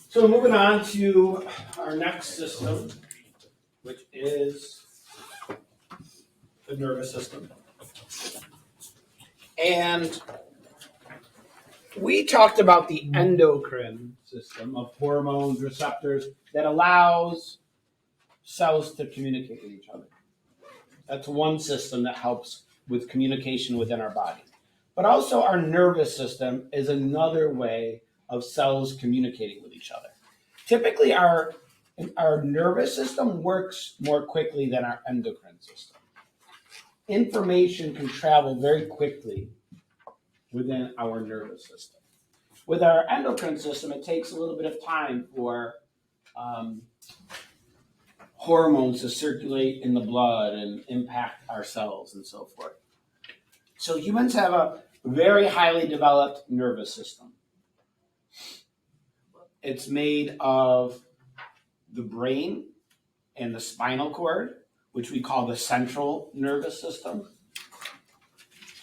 So moving on to our next system, which is the nervous system. And we talked about the endocrine system of hormones, receptors that allows cells to communicate with each other. That's one system that helps with communication within our body. But also our nervous system is another way of cells communicating with each other. Typically, our nervous system works more quickly than our endocrine system. Information can travel very quickly within our nervous system. With our endocrine system, it takes a little bit of time for hormones to circulate in the blood and impact our cells and so forth. So humans have a very highly developed nervous system. It's made of the brain and the spinal cord, which we call the central nervous system.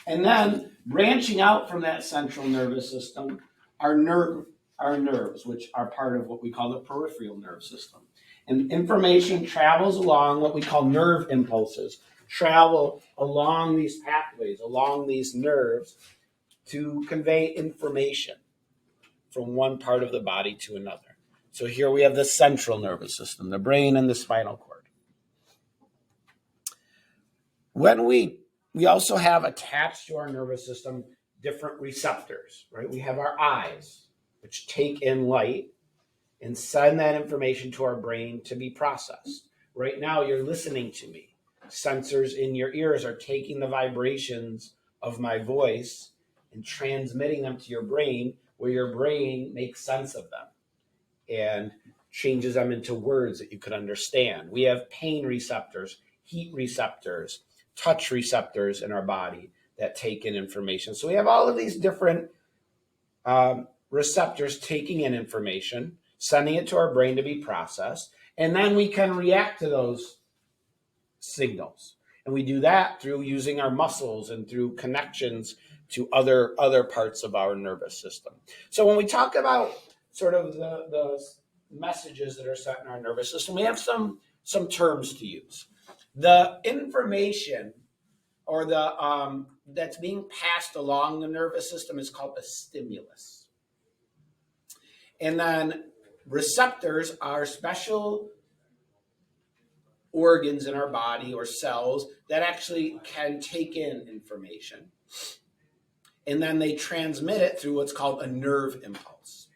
And then branching out from that central nervous system are nerves, which are part of what we call the peripheral nerve system. And information travels along what we call nerve impulses, travel along these pathways, along these nerves to convey information from one part of the body to another. So here we have the central nervous system, the brain and the spinal cord. When we also have attached to our nervous system different receptors, right? We have our eyes, which take in light and send that information to our brain to be processed. Right now, you're listening to me. Sensors in your ears are taking the vibrations of my voice and transmitting them to your brain, where your brain makes sense of them and changes them into words that you could understand. We have pain receptors, heat receptors, touch receptors in our body that take in information. So we have all of these different receptors taking in information, sending it to our brain to be processed, and then we can react to those signals. And we do that through using our muscles and through connections to other parts of our nervous system. So when we talk about sort of the messages that are sent in our nervous system, we have some terms to use. The information or the that's being passed along the nervous system is called a stimulus. And then receptors are special organs in our body or cells that actually can take in information. And then they transmit it through what's called a nerve impulse.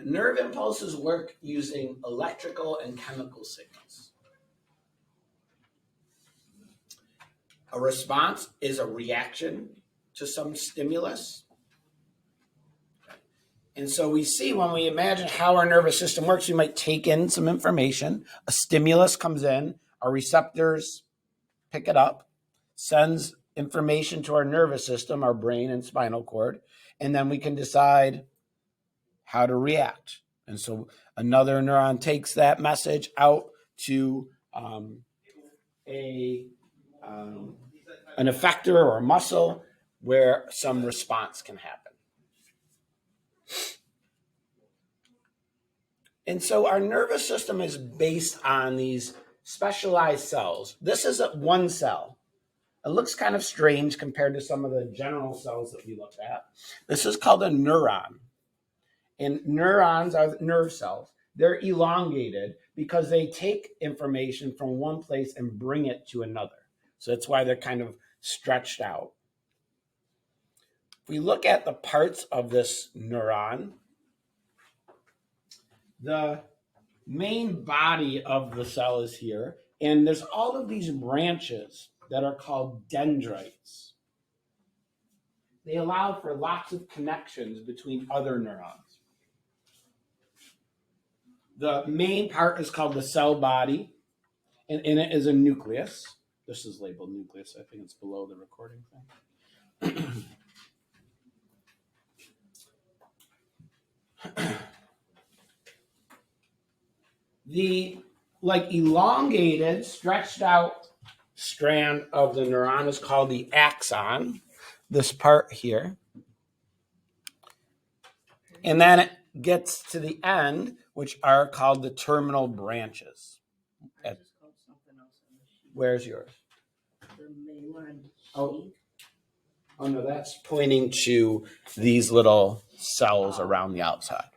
Nerve impulses work using electrical and chemical signals. A response is a reaction to some stimulus. And so we see when we imagine how our nervous system works, we might take in some information. A stimulus comes in, our receptors pick it up, sends information to our nervous system, our brain and spinal cord, and then we can decide how to react. And so another neuron takes that message out to an effector or a muscle where some response can happen. And so our nervous system is based on these specialized cells. This is one cell. It looks kind of strange compared to some of the general cells that we looked at. This is called a neuron. And neurons are nerve cells. They're elongated because they take information from one place and bring it to another. So that's why they're kind of stretched out. If we look at the parts of this neuron, the main body of the cell is here, and there's all of these branches that are called dendrites. They allow for lots of connections between other neurons. The main part is called the cell body, and in it is a nucleus. This is labeled nucleus. I think it's below the recording thing. The elongated, stretched out strand of the neuron is called the axon, this part here. And then it gets to the end, which are called the terminal branches. Where's yours? The mainline sheet. Oh no, that's pointing to these little cells around the outside.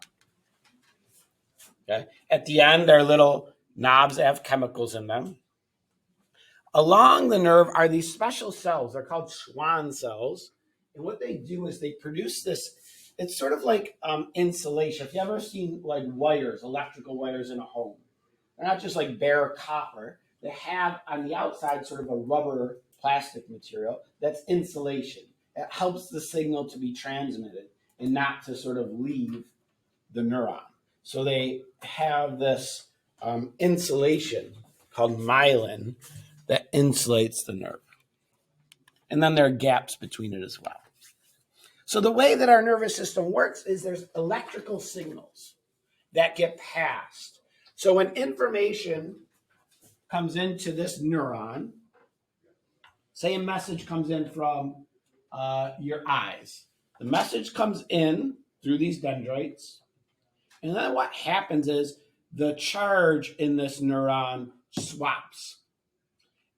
Okay. At the end, there are little knobs that have chemicals in them. Along the nerve are these special cells. They're called Schwann cells. And what they do is they produce this, it's sort of like insulation. If you ever seen like wires, electrical wires in a home, they're not just like bare copper. They have on the outside sort of a rubber plastic material that's insulation. It helps the signal to be transmitted and not to sort of leave the neuron. So they have this insulation called myelin that insulates the nerve. And then there are gaps between it as well. So the way that our nervous system works is there's electrical signals that get passed. So when information comes into this neuron, say a message comes in from your eyes. The message comes in through these dendrites. And then what happens is the charge in this neuron swaps.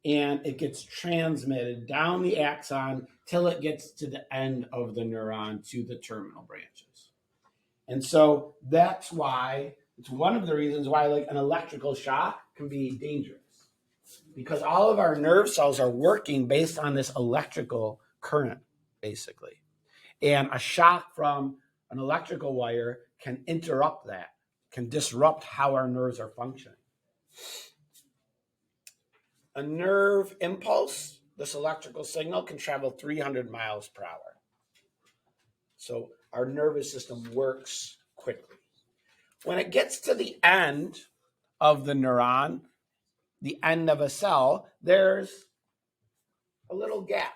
And it gets transmitted down the axon till it gets to the end of the neuron to the terminal branches. And so that's why, it's one of the reasons why like an electrical shock can be dangerous. Because all of our nerve cells are working based on this electrical current, basically. And a shock from an electrical wire can interrupt that, can disrupt how our nerves are functioning. A nerve impulse, this electrical signal, can travel 300 miles per hour. So our nervous system works quickly. When it gets to the end of the neuron, the end of a cell, there's a little gap.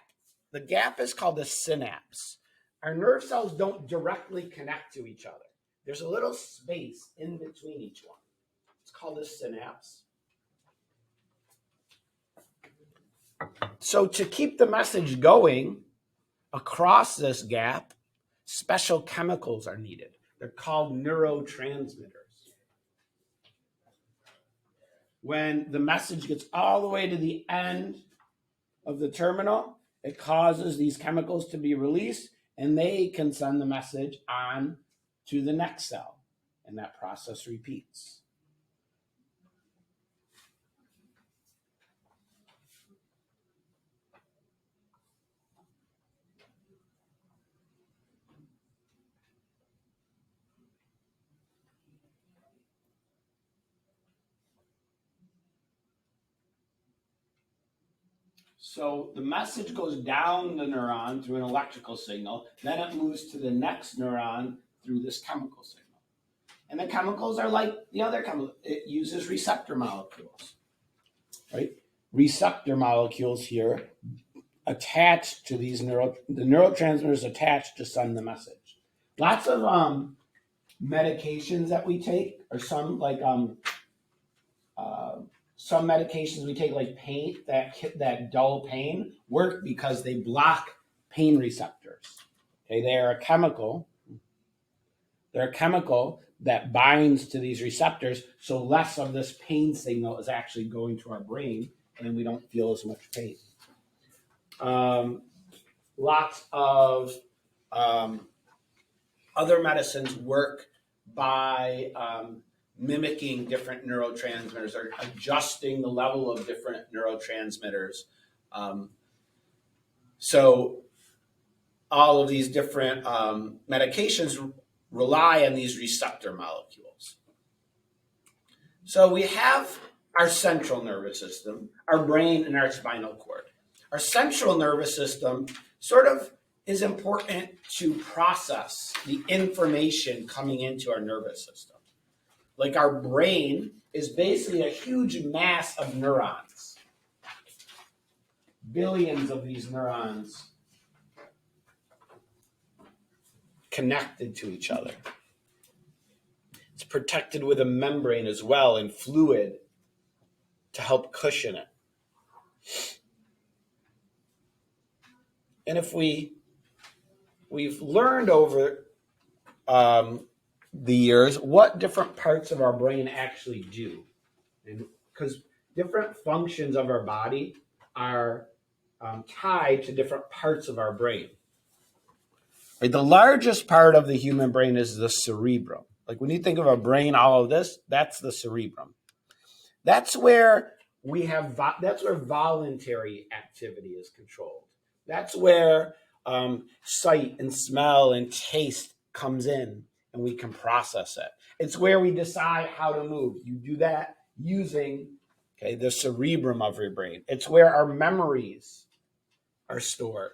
The gap is called the synapse. Our nerve cells don't directly connect to each other. There's a little space in between each one. It's called a synapse. So to keep the message going across this gap, special chemicals are needed. They're called neurotransmitters. When the message gets all the way to the end of the terminal, it causes these chemicals to be released, and they can send the message on to the next cell, and that process repeats. So the message goes down the neuron through an electrical signal, then it moves to the next neuron through this chemical signal. And the chemicals are like the other chemicals. It uses receptor molecules, right? Receptor molecules here attached to these the neurotransmitters attached to send the message. Lots of medications that we take, or some like some medications we take like pain, that dull pain, work because they block pain receptors. Okay, they're a chemical that binds to these receptors, so less of this pain signal is actually going to our brain, and we don't feel as much pain. Lots of other medicines work by mimicking different neurotransmitters or adjusting the level of different neurotransmitters. So all of these different medications rely on these receptor molecules. So we have our central nervous system, our brain, and our spinal cord. Our central nervous system sort of is important to process the information coming into our nervous system. Like our brain is basically a huge mass of neurons. Billions of these neurons connected to each other. It's protected with a membrane as well and fluid to help cushion it. And if we've learned over the years what different parts of our brain actually do. And because different functions of our body are tied to different parts of our brain. Right? The largest part of the human brain is the cerebrum. Like when you think of a brain, all of this, that's the cerebrum. That's where that's where voluntary activity is controlled. That's where sight and smell and taste comes in and we can process it. It's where we decide how to move. You do that using the cerebrum of your brain. It's where our memories are stored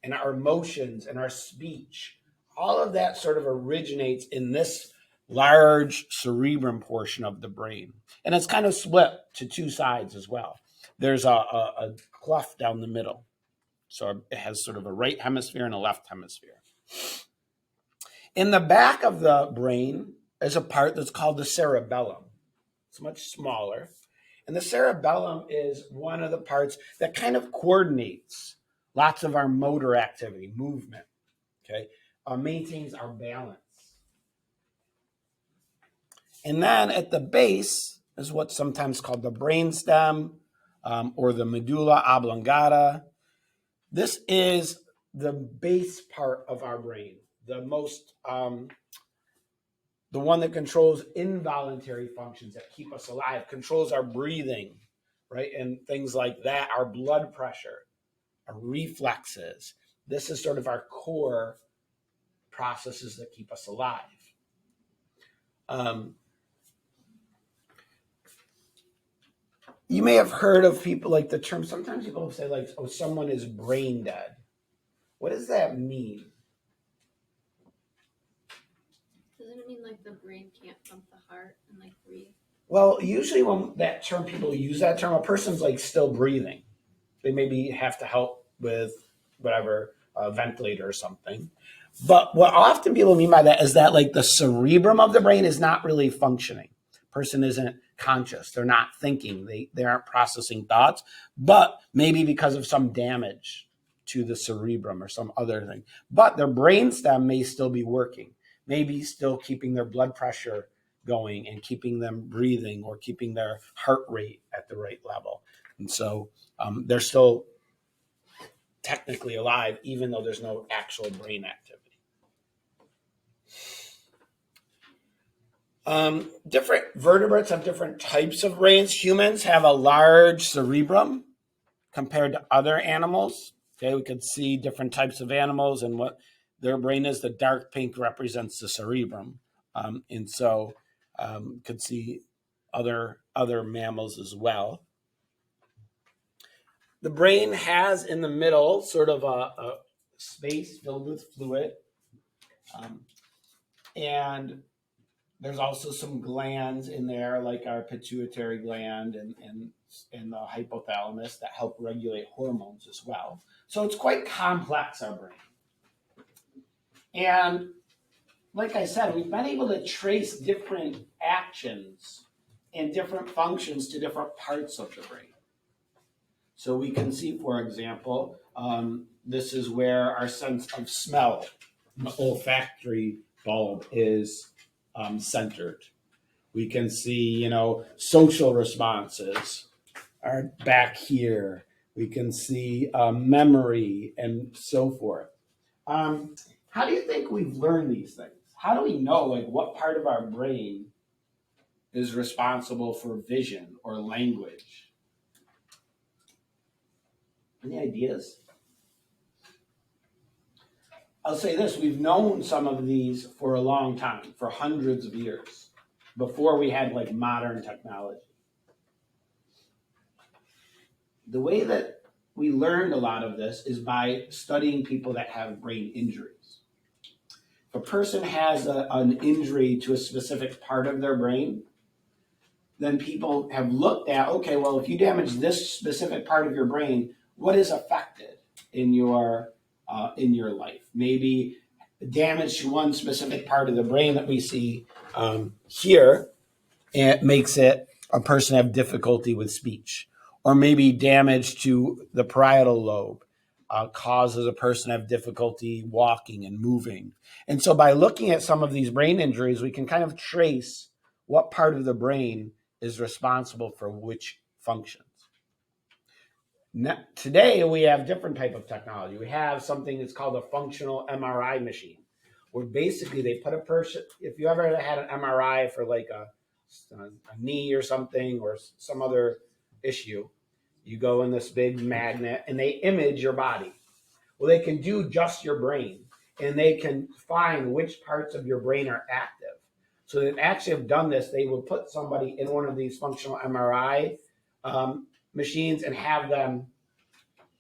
and our emotions and our speech. All of that sort of originates in this large cerebrum portion of the brain. And it's kind of split to two sides as well. There's a cleft down the middle. So it has sort of a right hemisphere and a left hemisphere. In the back of the brain is a part that's called the cerebellum. It's much smaller. And the cerebellum is one of the parts that kind of coordinates lots of our motor activity, movement, maintains our balance. And then at the base is what's sometimes called the brainstem or the medulla oblongata. This is the base part of our brain, the most, the one that controls involuntary functions that keep us alive, controls our breathing, right? And things like that, our blood pressure, our reflexes. This is sort of our core processes that keep us alive. You may have heard of people like the term, sometimes people say like, oh, someone is brain dead. What does that mean? Doesn't it mean like the brain can't pump the heart and like breathe? Well, usually when that term, people use that term, a person's like still breathing. They maybe have to help with whatever, a ventilator or something. But what often people mean by that is that like the cerebrum of the brain is not really functioning. Person isn't conscious. They're not thinking. They aren't processing thoughts, but maybe because of some damage to the cerebrum or some other thing. But their brainstem may still be working, maybe still keeping their blood pressure going and keeping them breathing or keeping their heart rate at the right level. And so they're still technically alive, even though there's no actual brain activity. Different vertebrates have different types of brains. Humans have a large cerebrum compared to other animals. We could see different types of animals and what their brain is. The dark pink represents the cerebrum. And so could see other mammals as well. The brain has in the middle sort of a space filled with fluid. And there's also some glands in there, like our pituitary gland and the hypothalamus that help regulate hormones as well. So it's quite complex, our brain. And like I said, we've been able to trace different actions and different functions to different parts of the brain. So we can see, for example, this is where our sense of smell, the olfactory bulb is centered. We can see, social responses are back here. We can see memory and so forth. How do you think we've learned these things? How do we know like what part of our brain is responsible for vision or language? Any ideas? I'll say this, we've known some of these for a long time, for hundreds of years, before we had like modern technology. The way that we learned a lot of this is by studying people that have brain injuries. If a person has an injury to a specific part of their brain, then people have looked at, okay, well, if you damage this specific part of your brain, what is affected in your life? Maybe damage to one specific part of the brain that we see here, and it makes it a person have difficulty with speech, or maybe damage to the parietal lobe, causes a person to have difficulty walking and moving. And so by looking at some of these brain injuries, we can kind of trace what part of the brain is responsible for which functions. Now, today, we have different type of technology. We have something that's called a functional MRI machine, where basically they put a person, if you ever had an MRI for like a knee or something or some other issue, you go in this big magnet and they image your body. Well, they can do just your brain, and they can find which parts of your brain are active. So they actually have done this. They will put somebody in one of these functional MRI machines and have them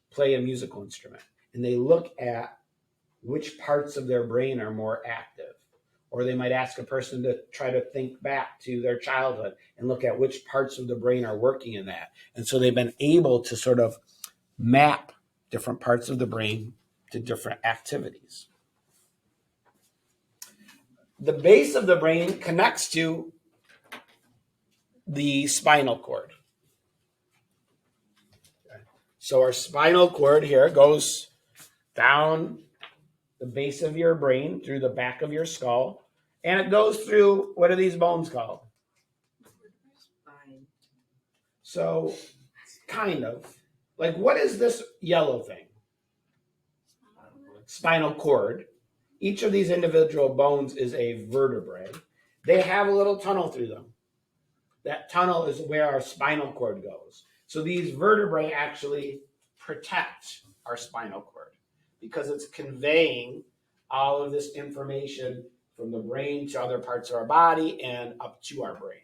play a musical instrument. And they look at which parts of their brain are more active. Or they might ask a person to try to think back to their childhood and look at which parts of the brain are working in that. And so they've been able to sort of map different parts of the brain to different activities. The base of the brain connects to the spinal cord. So our spinal cord here goes down the base of your brain through the back of your skull, and it goes through, what are these bones called? Spine. So kind of like, what is this yellow thing? Spinal cord. Each of these individual bones is a vertebrae. They have a little tunnel through them. That tunnel is where our spinal cord goes. So these vertebrae actually protect our spinal cord because it's conveying all of this information from the brain to other parts of our body and up to our brain.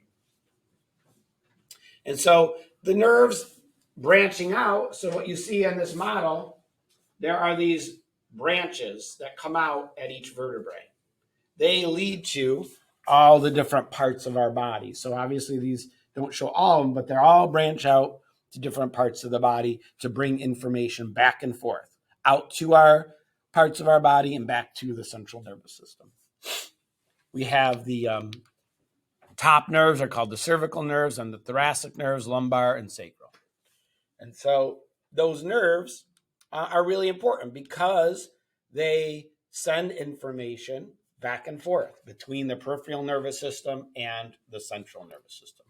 And so the nerves branching out, so what you see in this model, there are these branches that come out at each vertebrae. They lead to all the different parts of our body. So obviously these don't show all of them, but they're all branch out to different parts of the body to bring information back and forth out to our parts of our body and back to the central nervous system. We have the top nerves are called the cervical nerves, and the thoracic nerves, lumbar and sacral. And so those nerves are really important because they send information back and forth between the peripheral nervous system and the central nervous system.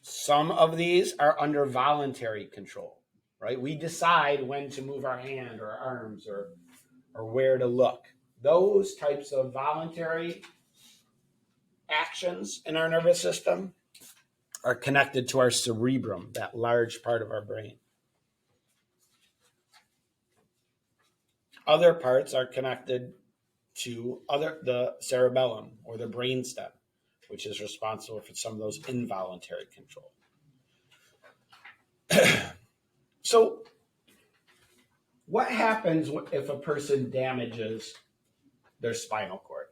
Some of these are under voluntary control, right? We decide when to move our hand or our arms or where to look. Those types of voluntary actions in our nervous system are connected to our cerebrum, that large part of our brain. Other parts are connected to the cerebellum or the brainstem, which is responsible for some of those involuntary control. So what happens if a person damages their spinal cord?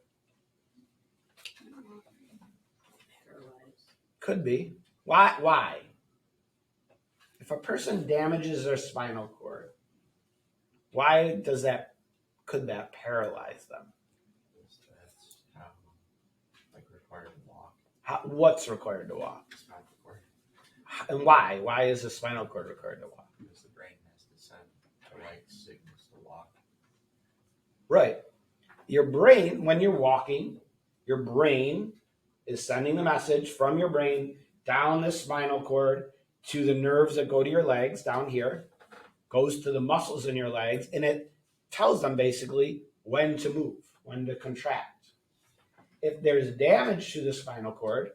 Paralyzed. Could be. Why? If a person damages their spinal cord, why could that paralyze them? That's like required to walk. What's required to walk? Spinal cord. And why? Why is the spinal cord required to walk? Because the brain has to send the right signals to walk. Right. Your brain, when you're walking, your brain is sending the message from your brain down the spinal cord to the nerves that go to your legs down here, goes to the muscles in your legs, and it tells them basically when to move, when to contract. If there's damage to the spinal cord,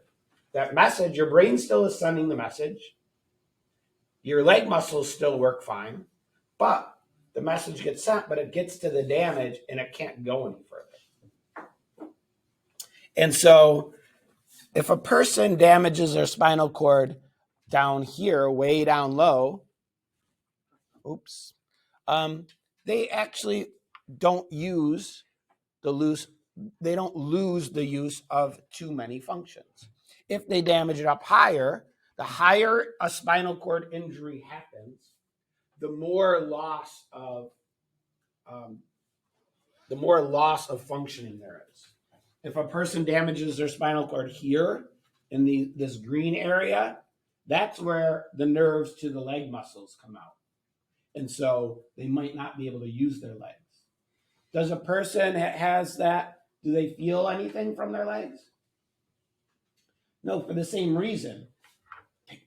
that message, your brain still is sending the message. Your leg muscles still work fine, but the message gets sent, but it gets to the damage and it can't go any further. And so if a person damages their spinal cord down here, way down low, they actually don't lose the use of too many functions. If they damage it up higher, the higher a spinal cord injury happens, the more loss of functioning there is. If a person damages their spinal cord here in this green area, that's where the nerves to the leg muscles come out. And so they might not be able to use their legs. Does a person that has that, do they feel anything from their legs? No, for the same reason.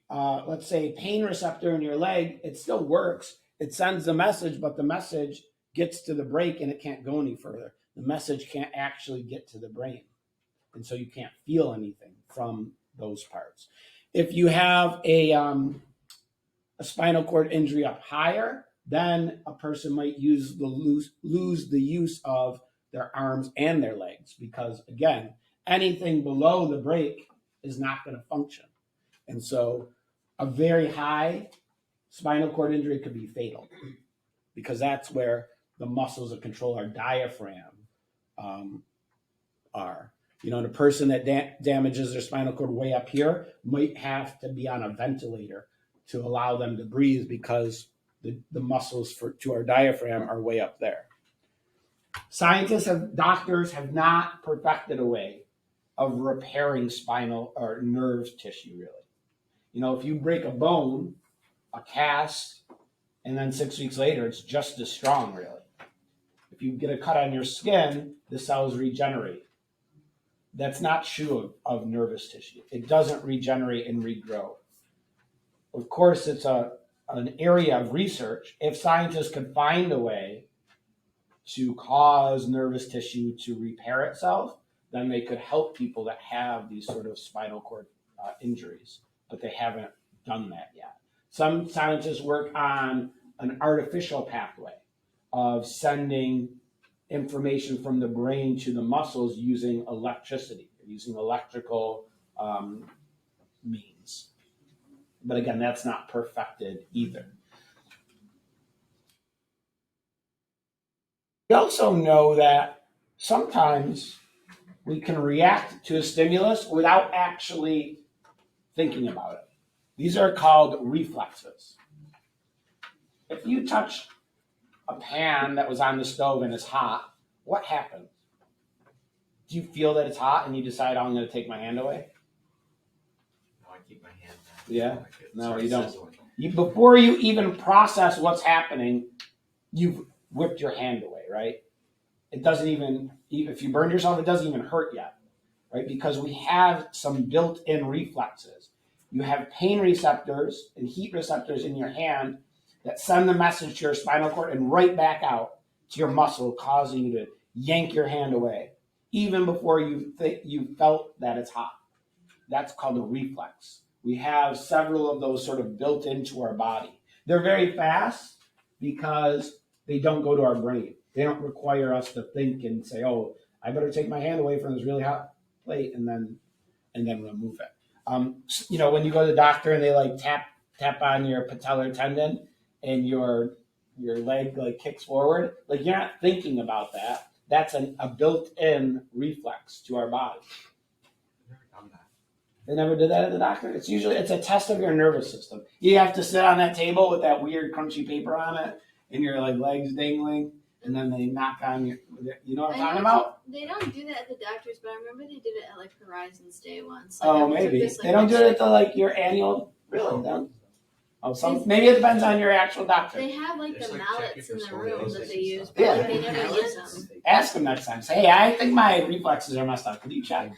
Let's say pain receptor in your leg, it still works. It sends the message, but the message gets to the brake and it can't go any further. The message can't actually get to the brain. And so you can't feel anything from those parts. If you have a spinal cord injury up higher, then a person might lose the use of their arms and their legs because, again, anything below the brake is not going to function. And so a very high spinal cord injury could be fatal because that's where the muscles that control our diaphragm are. You know, the person that damages their spinal cord way up here might have to be on a ventilator to allow them to breathe because the muscles to our diaphragm are way up there. Doctors have not perfected a way of repairing spinal or nerve tissue, really. You know, if you break a bone, a cast, and then 6 weeks later, it's just as strong, really. If you get a cut on your skin, the cells regenerate. That's not true of nervous tissue. It doesn't regenerate and regrow. Of course, it's an area of research. If scientists could find a way to cause nervous tissue to repair itself, then they could help people that have these sort of spinal cord injuries, but they haven't done that yet. Some scientists work on an artificial pathway of sending information from the brain to the muscles using electricity, using electrical means. But again, that's not perfected either. We also know that sometimes we can react to a stimulus without actually thinking about it. These are called reflexes. If you touch a pan that was on the stove and it's hot, what happens? Do you feel that it's hot and you decide, oh, I'm going to take my hand away? No, I keep my hand down. Yeah? Like it No, starts you don't. sizzling. Before you even process what's happening, you've whipped your hand away, right? It doesn't even, if you burn yourself, it doesn't even hurt yet, right? Because we have some built-in reflexes. You have pain receptors and heat receptors in your hand that send the message to your spinal cord and right back out to your muscle, causing you to yank your hand away, even before you felt that it's hot. That's called a reflex. We have several of those sort of built into our body. They're very fast because they don't go to our brain. They don't require us to think and say, oh, I better take my hand away from this really hot plate and then remove it. You know, when you go to the doctor and they like tap on your patellar tendon and your leg like kicks forward, like you're not thinking about that. That's a built-in reflex to our body. I've never done that. They never did that at the doctor. It's a test of your nervous system. You have to sit on that table with that weird crunchy paper on it and your like legs dangling, and then they knock on your. You know what I'm talking about? They don't do that at the doctors, but I remember they did it at like Horizons Day once. Like, Oh, we took maybe this, like, they don't do picture. it at like your annual. Really? No. Oh, maybe it depends on your actual doctor. They have like It's the like mallets checking in for the room that scoliosis they and use, stuff. but Yeah. like, they never use them. Ask them next time. Say, hey, I think my reflexes are messed up. Could you check?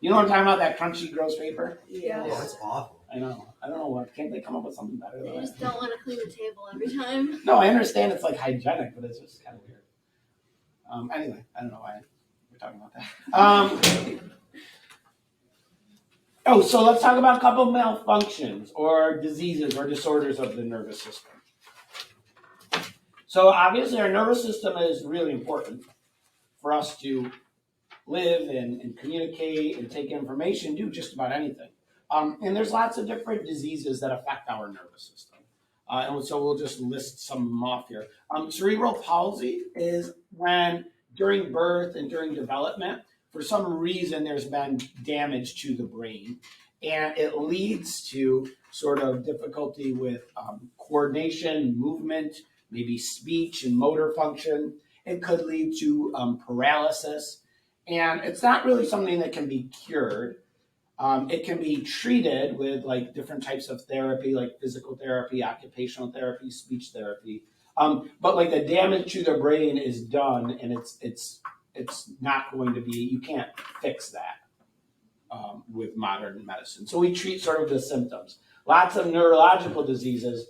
You know what I'm talking about? That crunchy, gross paper. Yeah. Oh, it's awful. I know. I don't know what. Can't they come up with something better They than just that? don't want to clean the table every time. No, I understand it's like hygienic, but it's just kind of weird. Anyway, I don't know why we're talking about that. So let's talk about a couple malfunctions or diseases or disorders of the nervous system. So obviously our nervous system is really important for us to live and communicate and take information, do just about anything. And there's lots of different diseases that affect our nervous system. And so we'll just list some of them off here. Cerebral palsy is when during birth and during development, for some reason, there's been damage to the brain. And it leads to sort of difficulty with coordination, movement, maybe speech and motor function. It could lead to paralysis. And it's not really something that can be cured. It can be treated with like different types of therapy, like physical therapy, occupational therapy, speech therapy. But like the damage to the brain is done, and it's not going to be. You can't fix that with modern medicine. So we treat sort of the symptoms. Lots of neurological diseases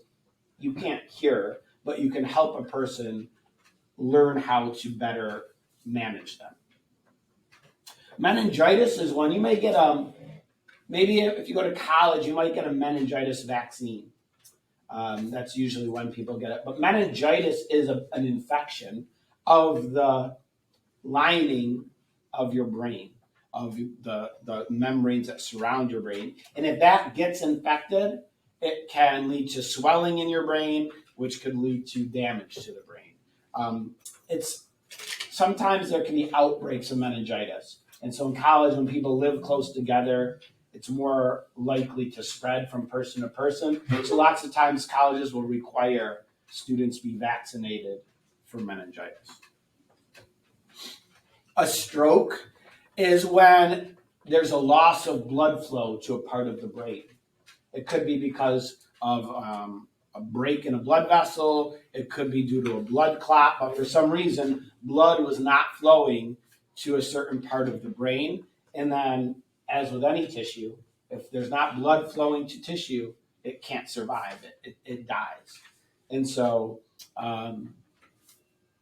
you can't cure, but you can help a person learn how to better manage them. Meningitis is one you may get. Maybe if you go to college, you might get a meningitis vaccine. That's usually when people get it. But meningitis is an infection of the lining of your brain, of the membranes that surround your brain. And if that gets infected, it can lead to swelling in your brain, which could lead to damage to the brain. It's sometimes there can be outbreaks of meningitis. And so in college, when people live close together, it's more likely to spread from person to person. So lots of times colleges will require students be vaccinated for meningitis. A stroke is when there's a loss of blood flow to a part of the brain. It could be because of a break in a blood vessel. It could be due to a blood clot, but for some reason, blood was not flowing to a certain part of the brain. And then, as with any tissue, if there's not blood flowing to tissue, it can't survive. It dies. And so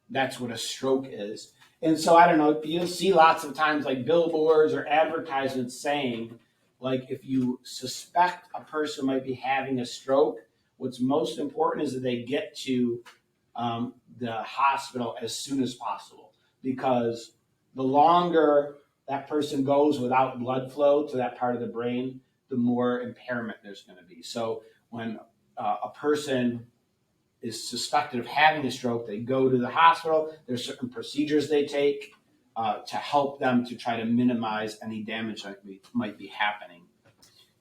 that's what a stroke is. And so I don't know, you'll see lots of times like billboards or advertisements saying, like, if you suspect a person might be having a stroke, what's most important is that they get to the hospital as soon as possible, because the longer that person goes without blood flow to that part of the brain, the more impairment there's going to be. So when a person is suspected of having a stroke, they go to the hospital. There's certain procedures they take to help them to try to minimize any damage that might be happening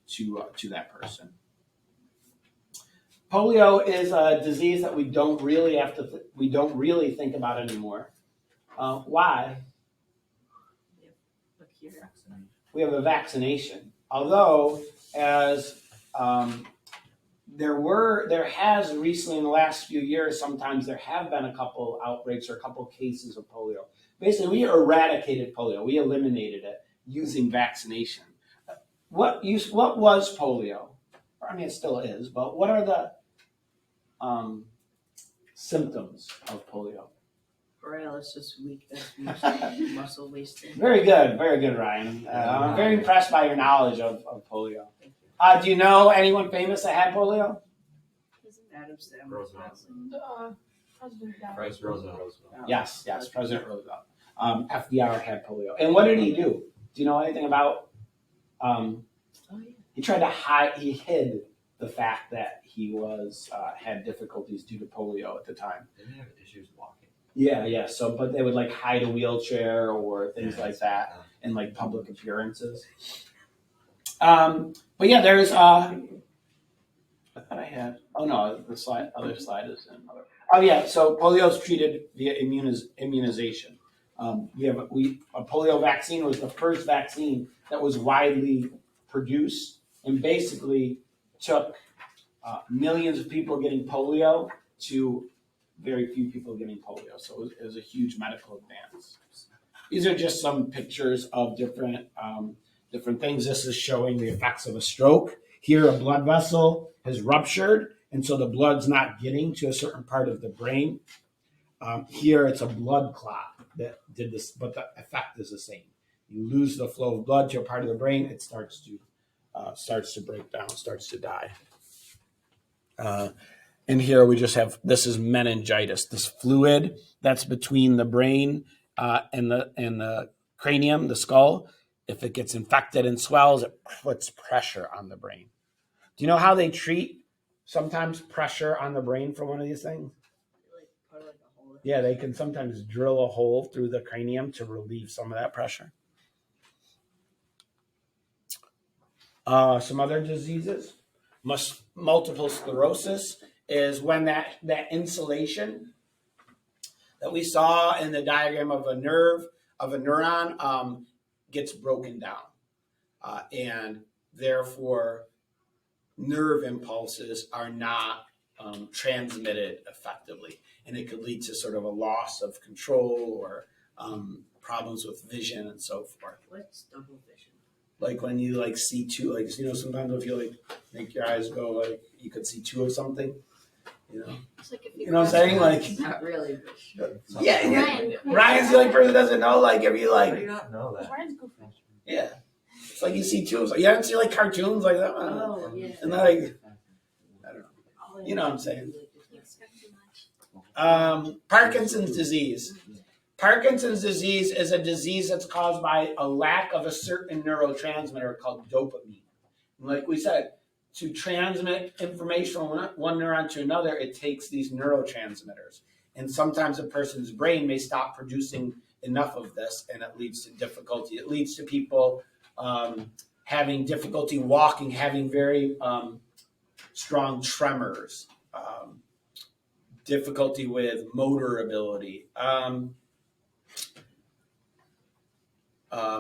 to that person. Polio is a disease that we don't really think about anymore. Why? Look here. We have a vaccination. Although, as there has recently in the last few years, sometimes there have been a couple outbreaks or a couple cases of polio. Basically, we eradicated polio. We eliminated it using vaccination. What was polio? I mean, it still is, but what are the symptoms of polio? Paralysis, weakness, muscle wasting. Very good, Ryan. I'm very impressed by your knowledge of polio. Thank you. Do you know anyone famous that had polio? Adam Sandler. Roosevelt. President Vice Roosevelt. Yes, President Roosevelt. FDR had polio. And what did he do? Do you know anything about? Oh, yeah. He tried to hide. He hid the fact that he had difficulties due to polio at the time. Didn't he have issues walking? Yeah. So, but they would like hide a wheelchair or things like that in like public appearances. But yeah, there's. I thought I had. Oh no, the other slide is in. Oh yeah, so polio is treated via immunization. A polio vaccine was the first vaccine that was widely produced, and basically took millions of people getting polio to very few people getting polio. So it was a huge medical advance. These are just some pictures of different things. This is showing the effects of a stroke. Here, a blood vessel has ruptured, and so the blood's not getting to a certain part of the brain. Here, it's a blood clot that did this, but the effect is the same. You lose the flow of blood to a part of the brain, it starts to break down, starts to die. And here we just have, this is meningitis, this fluid that's between the brain and the cranium, the skull. If it gets infected and swells, it puts pressure on the brain. Do you know how they treat sometimes pressure on the brain for one of these things? Like, put like a hole in it. Yeah, they can sometimes drill a hole through the cranium to relieve some of that pressure. Some other diseases, multiple sclerosis is when that insulation that we saw in the diagram of a neuron gets broken down. and therefore nerve impulses are not transmitted effectively, and it could lead to sort of a loss of control or problems with vision and so forth. What's double vision? Like when you like see two, like sometimes if you like make your eyes go like you could see two of something, It's like if you know what I'm saying? Like Not really, but yeah. Ryan, Ryan's the only person that doesn't know. Like if you How do like you not know that? Ryan's goofy. yeah, it's like you see two of something. You haven't seen like cartoons like that, Oh, yeah. and like I don't know. Oh, yeah. You know what I'm saying? you expect too much. Parkinson's disease. Parkinson's disease is a disease that's caused by a lack of a certain neurotransmitter called dopamine. And like we said, to transmit information from one neuron to another, it takes these neurotransmitters. And sometimes a person's brain may stop producing enough of this, and it leads to difficulty. It leads to people having difficulty walking, having very strong tremors, difficulty with motor ability.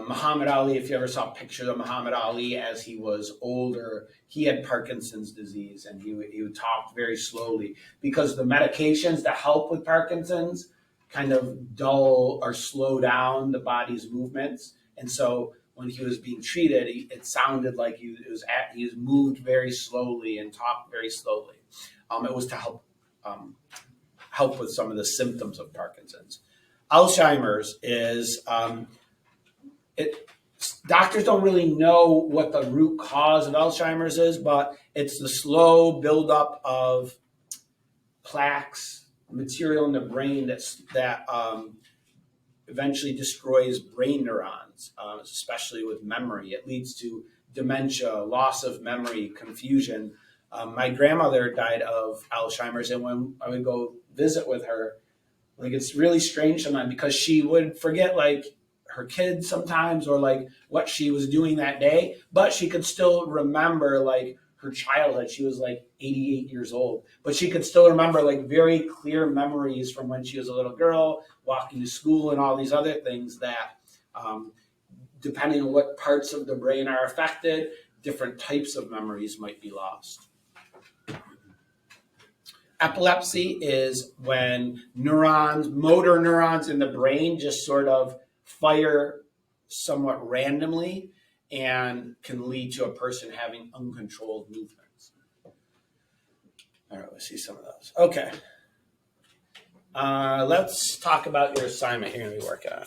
Muhammad Ali, if you ever saw pictures of Muhammad Ali as he was older, he had Parkinson's disease, and he talked very slowly because the medications that help with Parkinson's kind of dull or slow down the body's movements. And so when he was being treated, it sounded like he was moved very slowly and talked very slowly. It was to help with some of the symptoms of Parkinson's. Alzheimer's is doctors don't really know what the root cause of Alzheimer's is, but it's the slow buildup of plaques, material in the brain that eventually destroys brain neurons, especially with memory. It leads to dementia, loss of memory, confusion. My grandmother died of Alzheimer's, and when I would go visit with her, like it's really strange sometimes because she would forget like her kids sometimes or like what she was doing that day, but she could still remember like her childhood. She was like 88 years old, but she could still remember like very clear memories from when she was a little girl, walking to school and all these other things that depending on what parts of the brain are affected, different types of memories might be lost. Epilepsy is when motor neurons in the brain just sort of fire somewhat randomly and can lead to a person having uncontrolled movements. All right, let's see some of those. Okay. Let's talk about your assignment you're going to be working on.